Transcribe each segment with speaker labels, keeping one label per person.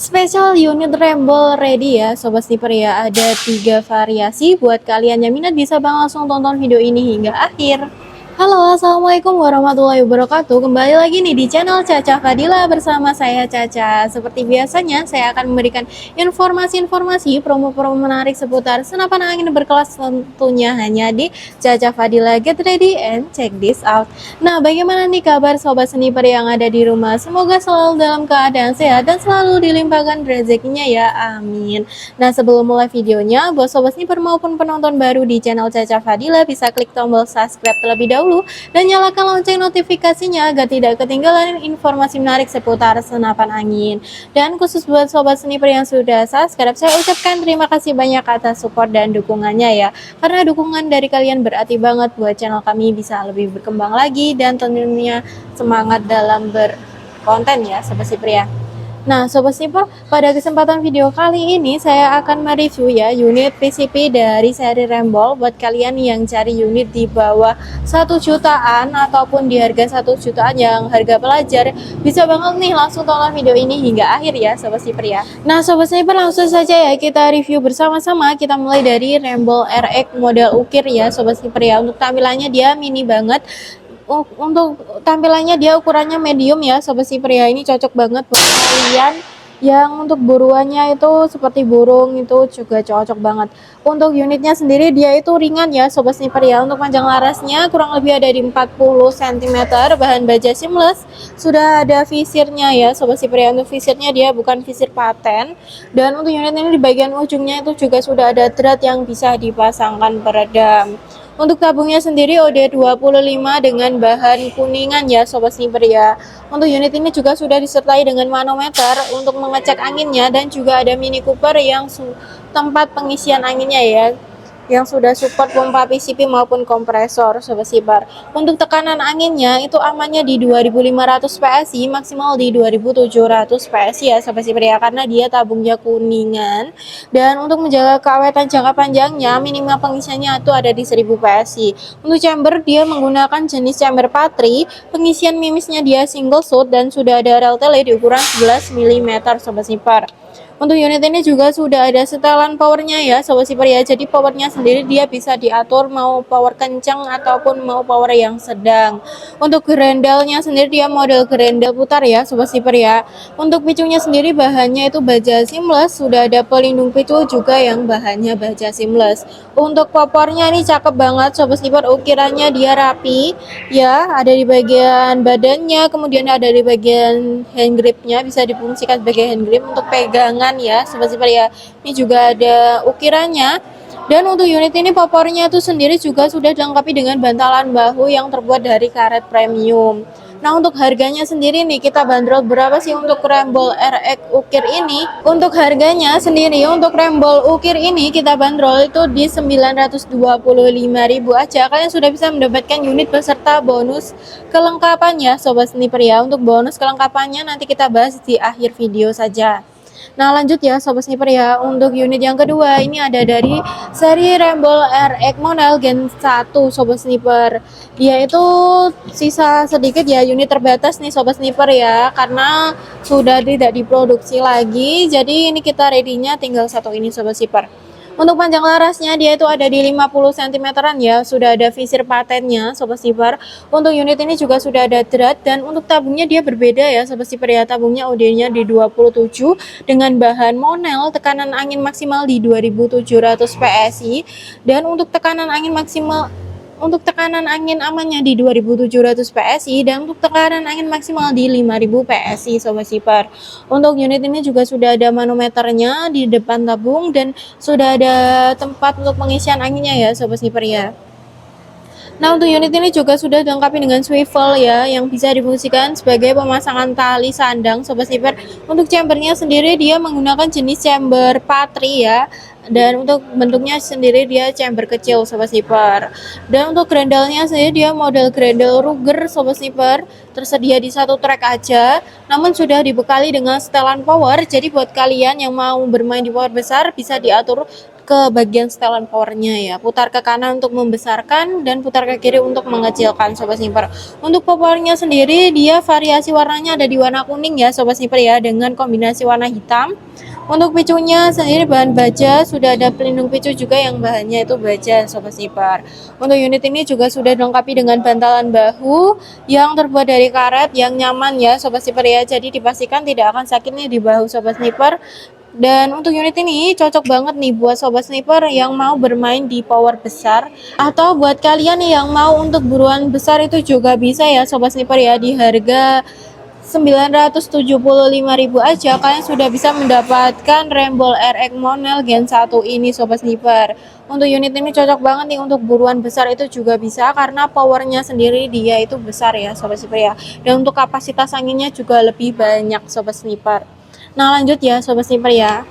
Speaker 1: Special unit Ramble ready ya Sobat Sniper ya. Ada 3 variasi buat kalian yang minat, bisa banget langsung tonton video ini hingga akhir. Halo, assalamualaikum warahmatullahi wabarakatuh. Kembali lagi nih di channel Caca Fadila bersama saya Caca. Seperti biasanya, saya akan memberikan informasi-informasi promo-promo menarik seputar senapan angin berkelas, tentunya hanya di Caca Fadila. Get ready and check this out. Nah, bagaimana nih kabar Sobat Sniper yang ada di rumah? Semoga selalu dalam keadaan sehat dan selalu dilimpahkan rezekinya ya, amin. Nah, sebelum mulai videonya, buat Sobat Sniper maupun penonton baru di channel Caca Fadila bisa klik tombol subscribe terlebih dahulu dan nyalakan lonceng notifikasinya agar tidak ketinggalan informasi menarik seputar senapan angin. Dan khusus buat Sobat Sniper yang sudah subscribe, saya ucapkan terima kasih banyak atas support dan dukungannya ya, karena dukungan dari kalian berarti banget buat channel kami bisa lebih berkembang lagi dan tentunya semangat dalam berkonten ya Sobat Sniper ya. Nah Sobat Sniper, pada kesempatan video kali ini saya akan mereview ya unit PCP dari seri Ramble buat kalian yang cari unit di bawah 1 jutaan ataupun di harga 1 jutaan yang harga pelajar, bisa banget nih langsung tonton video ini hingga akhir ya Sobat Sniper ya. Nah Sobat Sniper, langsung saja ya kita review bersama-sama. Kita mulai dari Ramble RX model ukir ya Sobat Sniper ya. Untuk tampilannya dia mini banget. Untuk tampilannya dia ukurannya medium ya Sobat Sniper ya. Ini cocok banget buat kalian yang untuk buruannya itu seperti burung, itu juga cocok banget. Untuk unitnya sendiri dia itu ringan ya Sobat Sniper ya. Untuk panjang larasnya kurang lebih ada di 40 cm, bahan baja seamless, sudah ada visirnya ya Sobat Sniper ya. Untuk visirnya dia bukan visir paten, dan untuk unit ini di bagian ujungnya itu juga sudah ada drat yang bisa dipasangkan peredam. Untuk tabungnya sendiri OD25 dengan bahan kuningan ya Sobat Sniper ya. Untuk unit ini juga sudah disertai dengan manometer untuk mengecek anginnya, dan juga ada Mini Cooper yang tempat pengisian anginnya ya, yang sudah support pompa PCP maupun kompresor Sobat Sniper. Untuk tekanan anginnya itu amannya di 2500 PSI, maksimal di 2700 PSI ya Sobat Sniper ya, karena dia tabungnya kuningan. Dan untuk menjaga keawetan jangka panjangnya, minimal pengisiannya itu ada di 1000 PSI. Untuk chamber dia menggunakan jenis chamber Patri, pengisian mimisnya dia single shot dan sudah ada rel tele di ukuran 11 mm Sobat Sniper. Untuk unit ini juga sudah ada setelan powernya ya Sobat Sniper ya. Jadi powernya sendiri dia bisa diatur mau power kencang ataupun mau power yang sedang. Untuk grendelnya sendiri dia model grendel putar ya Sobat Sniper ya. Untuk picunya sendiri bahannya itu baja seamless, sudah ada pelindung picu juga yang bahannya baja seamless. Untuk popornya ini cakep banget Sobat Sniper, ukirannya dia rapi ya, ada di bagian badannya, kemudian ada di bagian hand gripnya, bisa difungsikan sebagai hand grip untuk pegangan ya Sobat Sniper ya. Ini juga ada ukirannya. Dan untuk unit ini popornya itu sendiri juga sudah dilengkapi dengan bantalan bahu yang terbuat dari karet premium. Nah untuk harganya sendiri nih, kita bandrol berapa sih untuk Ramble RX ukir ini? Untuk harganya sendiri untuk Ramble ukir ini kita bandrol itu di 925.000 aja. Kalian sudah bisa mendapatkan unit beserta bonus kelengkapannya Sobat Sniper ya. Untuk bonus kelengkapannya nanti kita bahas di akhir video saja. Nah lanjut ya Sobat Sniper ya, untuk unit yang kedua ini ada dari seri Ramble RX model Gen 1 Sobat Sniper. Dia itu sisa sedikit ya, unit terbatas nih Sobat Sniper ya, karena sudah tidak diproduksi lagi. Jadi ini kita ready-nya tinggal satu ini Sobat Sniper. Untuk panjang larasnya dia itu ada di 50 cm ya, sudah ada visir patennya Sobat Sniper. Untuk unit ini juga sudah ada drat, dan untuk tabungnya dia berbeda ya Sobat Sniper ya. Tabungnya OD-nya di 27 dengan bahan monel, tekanan angin maksimal di 2700 PSI, dan untuk tekanan angin maksimal, untuk tekanan angin amannya di 2700 PSI, dan untuk tekanan angin maksimal di 5000 PSI Sobat Sniper. Untuk unit ini juga sudah ada manometernya di depan tabung, dan sudah ada tempat untuk pengisian anginnya ya Sobat Sniper ya. Nah untuk unit ini juga sudah dilengkapi dengan swivel ya, yang bisa difungsikan sebagai pemasangan tali sandang Sobat Sniper. Untuk chambernya sendiri dia menggunakan jenis chamber Patri ya, dan untuk bentuknya sendiri dia chamber kecil Sobat Sniper. Dan untuk grendelnya sendiri dia model grendel Ruger Sobat Sniper, tersedia di satu track aja, namun sudah dibekali dengan setelan power. Jadi buat kalian yang mau bermain di power besar bisa diatur ke bagian setelan powernya ya. Putar ke kanan untuk membesarkan dan putar ke kiri untuk mengecilkan sobat sniper. Untuk powernya sendiri dia variasi warnanya ada di warna kuning ya sobat sniper ya, dengan kombinasi warna hitam. Untuk picunya sendiri bahan baja, sudah ada pelindung picu juga yang bahannya itu baja sobat sniper. Untuk unit ini juga sudah dilengkapi dengan bantalan bahu yang terbuat dari karet yang nyaman ya sobat sniper ya. Jadi dipastikan tidak akan sakit nih di bahu sobat sniper. Dan untuk unit ini cocok banget nih buat sobat sniper yang mau bermain di power besar, atau buat kalian nih yang mau untuk buruan besar itu juga bisa ya sobat sniper ya. Di harga 975.000 aja kalian sudah bisa mendapatkan Rainbow RX Monel Gen 1 ini sobat sniper. Untuk unit ini cocok banget nih untuk buruan besar itu juga bisa, karena powernya sendiri dia itu besar ya sobat sniper ya. Dan untuk kapasitas anginnya juga lebih banyak sobat sniper. Nah lanjut ya sobat sniper ya.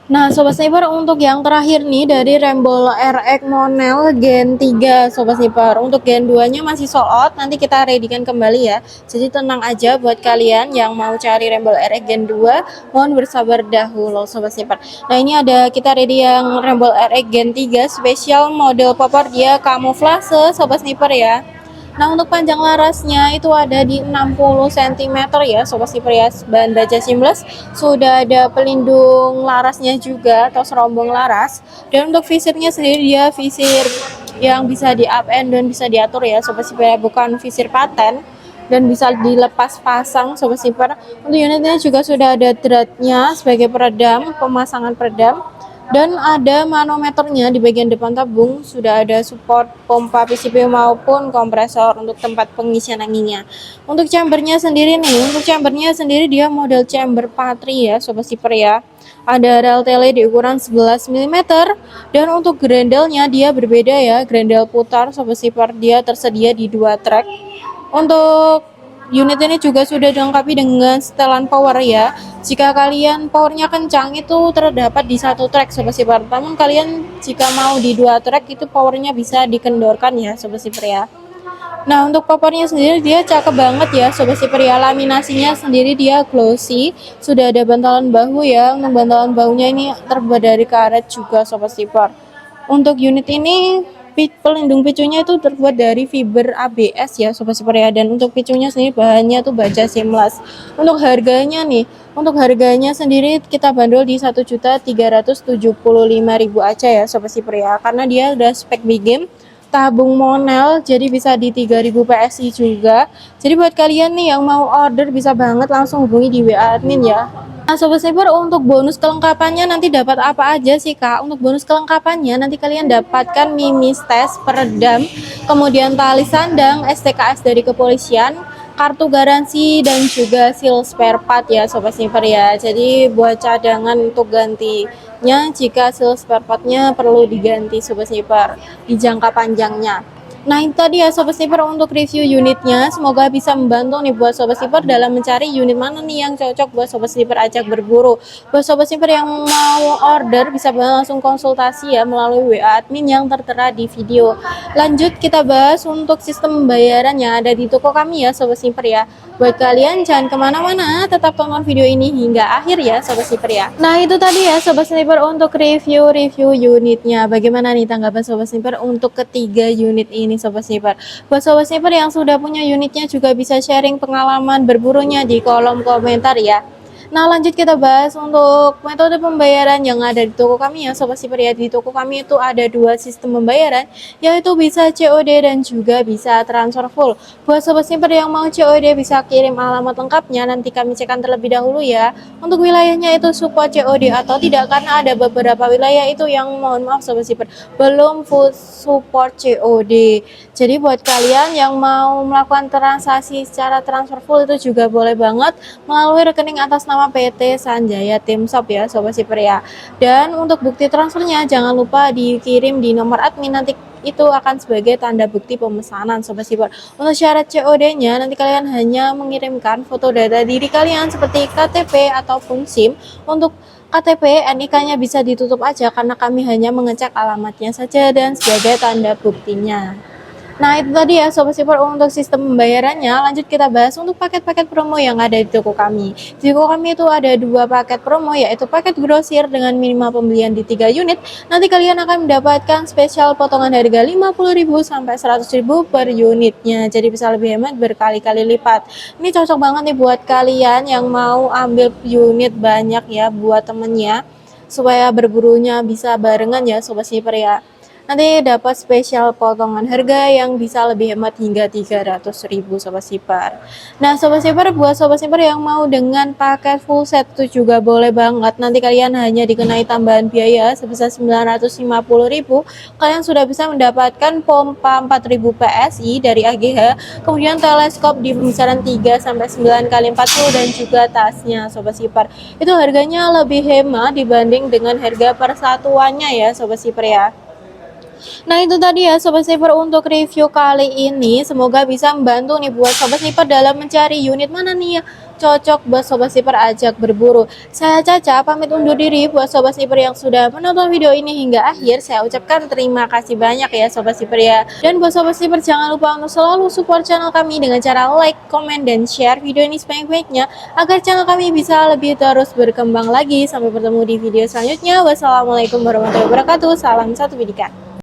Speaker 1: Nah sobat sniper, untuk yang terakhir nih dari Rainbow RX Monel Gen 3 sobat sniper. Untuk Gen 2 nya masih sold out, nanti kita readykan kembali ya. Jadi tenang aja buat kalian yang mau cari Rainbow RX Gen 2, mohon bersabar dahulu sobat sniper. Nah ini ada kita ready yang Rainbow RX Gen 3 spesial model popor, dia kamuflase sobat sniper ya. Nah untuk panjang larasnya itu ada di 60 cm ya sobat sniper ya, bahan baja seamless, sudah ada pelindung larasnya juga atau serombong laras. Dan untuk visirnya sendiri dia visir yang bisa di up and down, bisa diatur ya sobat sniper ya, bukan visir paten dan bisa dilepas pasang sobat sniper. Untuk unitnya juga sudah ada dratnya sebagai peredam, pemasangan peredam. Dan ada manometernya di bagian depan tabung, sudah ada support pompa PCP maupun kompresor untuk tempat pengisian anginnya. Untuk chambernya sendiri nih, untuk chambernya sendiri dia model chamber patri ya sobat sniper ya. Ada rel tele di ukuran 11 mm, dan untuk grendelnya dia berbeda ya, grendel putar sobat sniper, dia tersedia di 2 track. Untuk unit ini juga sudah dilengkapi dengan setelan power ya. Jika kalian powernya kencang itu terdapat di 1 track sobat sniper. Namun kalian jika mau di 2 track itu powernya bisa dikendorkan ya sobat sniper ya. Nah untuk popornya sendiri dia cakep banget ya sobat sniper ya. Laminasinya sendiri dia glossy, sudah ada bantalan bahu ya. Untuk bantalan bahunya ini terbuat dari karet juga sobat sniper. Untuk unit ini pelindung picunya itu terbuat dari fiber ABS ya sobat sniper ya. Dan untuk picunya sendiri bahannya tuh baja seamless. Untuk harganya nih, untuk harganya sendiri kita bandrol di 1.375.000 aja ya sobat sniper ya, karena dia udah spek big game, tabung monel, jadi bisa di 3000 PSI juga. Jadi buat kalian nih yang mau order bisa banget langsung hubungi di WA admin ya. Nah sobat sniper, untuk bonus kelengkapannya nanti dapat apa aja sih kak? Untuk bonus kelengkapannya nanti kalian dapatkan mimis tes peredam, kemudian tali sandang, STKS dari kepolisian, kartu garansi, dan juga seal spare part ya sobat sniper ya. Jadi buat cadangan untuk gantinya jika seal spare partnya perlu diganti sobat sniper di jangka panjangnya. Nah itu tadi ya sobat sniper untuk review unitnya, semoga bisa membantu nih buat sobat sniper dalam mencari unit mana nih yang cocok buat sobat sniper ajak berburu. Buat sobat sniper yang mau order bisa langsung konsultasi ya melalui WA admin yang tertera di video. Lanjut kita bahas untuk sistem pembayaran yang ada di toko kami ya sobat sniper ya. Buat kalian jangan kemana-mana, tetap tonton video ini hingga akhir ya sobat sniper ya. Nah itu tadi ya sobat sniper untuk review unitnya. Bagaimana nih tanggapan sobat sniper untuk ketiga unit ini sobat sniper? Buat sobat sniper yang sudah punya unitnya juga bisa sharing pengalaman berburunya di kolom komentar ya. Nah lanjut kita bahas untuk metode pembayaran yang ada di toko kami ya sobat sniper ya. Di toko kami itu ada 2 sistem pembayaran, yaitu bisa COD dan juga bisa transfer full. Buat sobat sniper yang mau COD bisa kirim alamat lengkapnya, nanti kami cekkan terlebih dahulu ya. Untuk wilayahnya itu support COD atau tidak, karena ada beberapa wilayah itu yang mohon maaf sobat sniper belum full support COD. Jadi buat kalian yang mau melakukan transaksi secara transfer full itu juga boleh banget melalui rekening atas nama PT Sanjaya Tim Shop ya sobat sniper ya. Dan untuk bukti transfernya jangan lupa dikirim di nomor admin, nanti itu akan sebagai tanda bukti pemesanan sobat sniper. Untuk syarat COD-nya nanti kalian hanya mengirimkan foto data diri kalian seperti KTP ataupun SIM. Untuk KTP, NIK-nya bisa ditutup aja karena kami hanya mengecek alamatnya saja dan sebagai tanda buktinya. Nah, itu tadi ya Sobat Sniper untuk sistem pembayarannya. Lanjut kita bahas untuk paket-paket promo yang ada di toko kami. Di toko kami itu ada 2 paket promo, yaitu paket grosir dengan minimal pembelian di 3 unit. Nanti kalian akan mendapatkan spesial potongan harga 50.000 sampai 100.000 per unitnya. Jadi bisa lebih hemat berkali-kali lipat. Ini cocok banget nih buat kalian yang mau ambil unit banyak ya buat temennya, supaya berburunya bisa barengan ya Sobat Sniper ya. Nanti dapat spesial potongan harga yang bisa lebih hemat hingga 300.000 Sobat Sniper. Nah, Sobat Sniper, buat Sobat Sniper yang mau dengan paket full set itu juga boleh banget. Nanti kalian hanya dikenai tambahan biaya sebesar 950.000. Kalian sudah bisa mendapatkan pompa 4000 PSI dari AGH, kemudian teleskop di pembesaran 3 sampai 9 kali 40 dan juga tasnya Sobat Sniper. Itu harganya lebih hemat dibanding dengan harga persatuannya ya Sobat Sniper ya. Nah, itu tadi ya Sobat Sniper untuk review kali ini. Semoga bisa membantu nih buat Sobat Sniper dalam mencari unit mana nih ya cocok buat Sobat Sniper ajak berburu. Saya Caca pamit undur diri. Buat Sobat Sniper yang sudah menonton video ini hingga akhir, saya ucapkan terima kasih banyak ya Sobat Sniper ya. Dan buat Sobat Sniper jangan lupa untuk selalu support channel kami dengan cara like, comment, dan share video ini sebanyak-banyaknya agar channel kami bisa lebih terus berkembang lagi. Sampai bertemu di video selanjutnya. Wassalamualaikum warahmatullahi wabarakatuh. Salam satu pendidikan.